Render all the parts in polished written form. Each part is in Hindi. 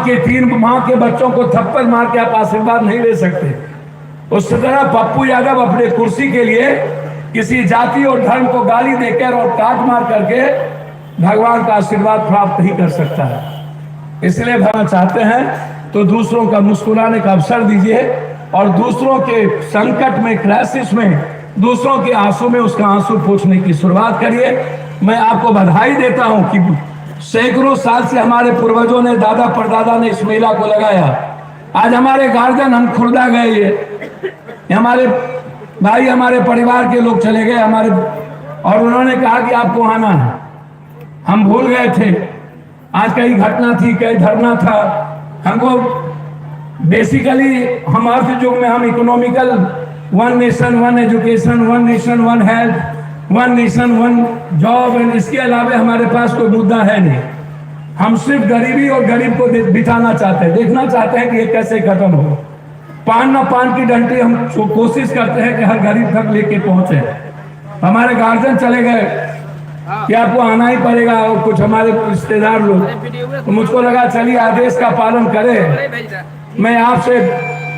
के 3 माँ के बच्चों को थप्पड़ मार के आप आशीर्वाद नहीं ले सकते। उस तरह पप्पू यादव अपने कुर्सी के लिए किसी जाति और धर्म को गाली देकर और काट मार करके भगवान का आशीर्वाद प्राप्त नहीं कर सकता है। इसलिए भगवान चाहते हैं तो दूसरों का मुस्कुराने का अवसर दीजिए और दूसरों के संकट में, क्राइसिस में, दूसरों के आंसू में उसका आंसू पोंछने की शुरुआत करिए। मैं आपको बधाई देता हूं कि सैकड़ों साल से हमारे पूर्वजों ने, दादा परदादा ने इस मेला को लगाया। आज हमारे गार्जियन, हम खुर्दा गए, ये हमारे भाई, हमारे परिवार के लोग चले गए हमारे, और उन्होंने कहा कि आपको आना है। हम भूल गए थे। आज कहीं घटना थी, कहीं धरना था। हमको बेसिकली हम अर्थ युग में हम economical, 1 nation 1 education, 1 nation 1 health, 1 nation 1 job, and इसके अलावा हमारे पास कोई मुद्दा है नहीं। हम सिर्फ गरीबी और गरीब को बिठाना चाहते हैं, देखना चाहते हैं कि ये कैसे खत्म हो। पान न पान की डंडी हम कोशिश करते हैं कि हर गरीब तक लेके पहुंचे। हमारे गार्जियन चले गए कि आपको आना ही पड़ेगा, और कुछ हमारे रिश्तेदार लोग, तो मुझको लगा चलिए आदेश का पालन करें। मैं आपसे,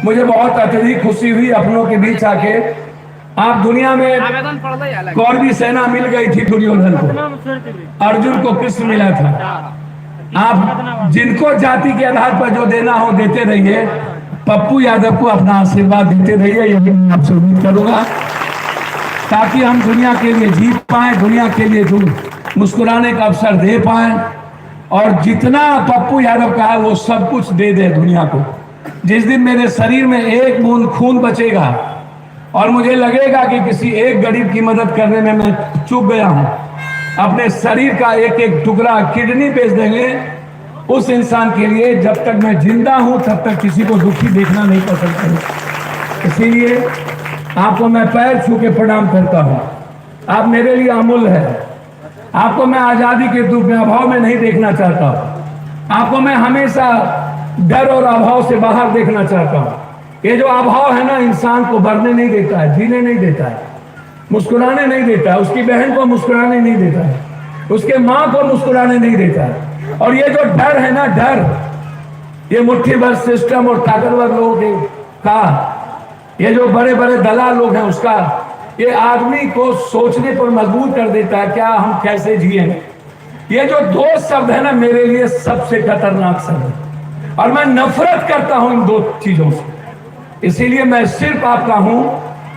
मुझे बहुत अत्यधिक खुशी हुई अपनों के बीच आके। आप दुनिया में कौन भी सेना मिल गई थी दुर्योधन को, अर्जुन को कृष्ण मिला था। आप जिनको जाति के आधार पर जो देना हो देते रहिए, पप्पू यादव को अपना आशीर्वाद देते रहिए, यही मैं आपसे उम्मीद करूंगा, ताकि हम दुनिया के लिए जीत पाए, दुनिया के लिए मुस्कुराने का अवसर दे पाए, और जितना पप्पू यादव का है वो सब कुछ दे दे दुनिया को। जिस दिन मेरे शरीर में एक बूंद खून बचेगा और मुझे लगेगा कि किसी एक गरीब की मदद करने में मैं चूक गया हूं, अपने शरीर का एक एक टुकड़ा, किडनी बेच देंगे उस इंसान के लिए। जब तक मैं जिंदा हूं तब तक किसी को दुखी देखना नहीं पसंद करूं। इसीलिए आपको मैं पैर छू के प्रणाम करता हूं। आप मेरे लिए अमूल्य है। आपको मैं आजादी के दुख में, अभाव में नहीं देखना चाहता। आपको मैं हमेशा डर और अभाव से बाहर देखना चाहता हूं। ये जो अभाव है ना, इंसान को बढ़ने नहीं देता है, जीने नहीं देता है, मुस्कुराने नहीं देता है, उसकी बहन को मुस्कुराने नहीं देता है, उसके माँ को मुस्कुराने नहीं देता है। और ये जो डर है ना, डर, ये मुट्ठी भर सिस्टम और ताकतवर लोगों का, ये जो बड़े बड़े दलाल लोग हैं उसका, ये आदमी को सोचने पर मजबूर कर देता है क्या हम कैसे जिए। ये जो 2 शब्द है ना, मेरे लिए सबसे खतरनाक शब्द है, और मैं नफरत करता हूं इन 2 चीजों से। इसीलिए मैं सिर्फ आपका हूं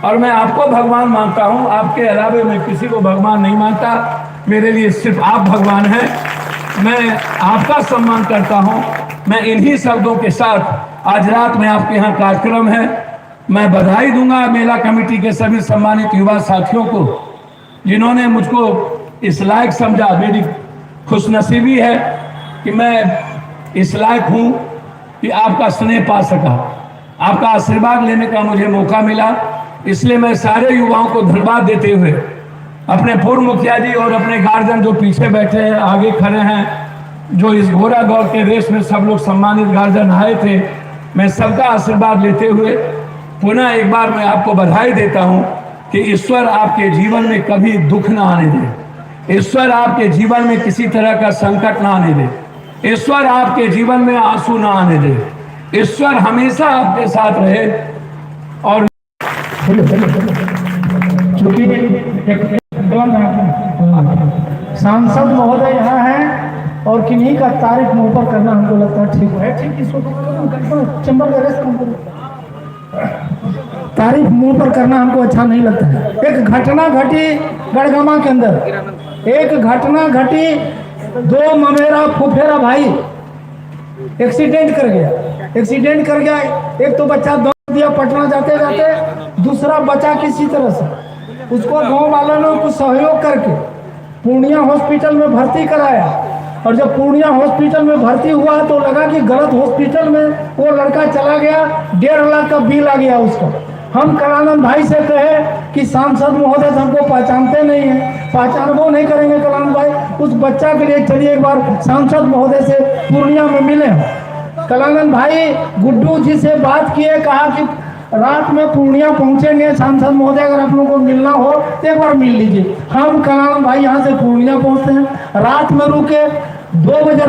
और मैं आपको भगवान मानता हूं। आपके अलावे मैं किसी को भगवान नहीं मानता। मेरे लिए सिर्फ आप भगवान हैं। मैं आपका सम्मान करता हूं। मैं इन्हीं शब्दों के साथ आज रात में आपके यहाँ कार्यक्रम है, मैं बधाई दूंगा मेला कमेटी के सभी सम्मानित युवा साथियों को, जिन्होंने मुझको इस लायक समझा। मेरी खुशनसीबी है कि मैं इस लायक हूं कि आपका स्नेह पा सका, आपका आशीर्वाद लेने का मुझे मौका मिला। इसलिए मैं सारे युवाओं को धन्यवाद देते हुए, अपने पूर्व मुखिया जी और अपने गार्जियन जो पीछे बैठे हैं, आगे खड़े हैं, जो इस घोड़ा दौड़ के रेस में सब लोग सम्मानित गार्जियन आए थे, मैं सबका आशीर्वाद लेते हुए पुनः एक बार मैं आपको बधाई देता हूं कि ईश्वर आपके जीवन में कभी दुख ना आने दे, ईश्वर आपके जीवन में किसी तरह का संकट ना आने दे, ईश्वर आपके जीवन में आंसू ना आने दे, ईश्वर हमेशा आपके साथ रहे। और सांसद महोदय यहाँ हैं और किन्हीं का तारीफ मुंह पर करना हमको लगता है ठीक है। ठीक, इसको चंबल तारीफ मुंह पर करना हमको अच्छा नहीं लगता है। एक घटना घटी गड़गमा के अंदर, एक घटना घटी, 2 ममेरा फुफेरा भाई एक्सीडेंट कर गया। एक तो बच्चा दौड़ दिया पटना जाते जाते, दूसरा बचा किसी तरह से। उसको गांव वालों ने कुछ सहयोग करके पूर्णिया हॉस्पिटल में भर्ती कराया, और जब पूर्णिया हॉस्पिटल में भर्ती हुआ तो लगा कि गलत हॉस्पिटल में वो लड़का चला गया, 1.5 लाख का बिल आ गया उसका। हम कलानंद भाई से कहे कि सांसद महोदय हमको पहचानते नहीं है, पहचानबो नहीं करेंगे कलानंद भाई, उस बच्चा के लिए चलिए एक बार सांसद महोदय से पूर्णिया में मिले। कलानंद भाई गुड्डू जी से बात किए, कहा कि रात में पूर्णिया पहुंचेंगे, सांसद महोदय अगर आप लोगों को मिलना हो तो एक बार मिल लीजिए। हम कलानंद भाई यहाँ से पूर्णिया पहुंचते हैं, रात में रुके, 2 बजे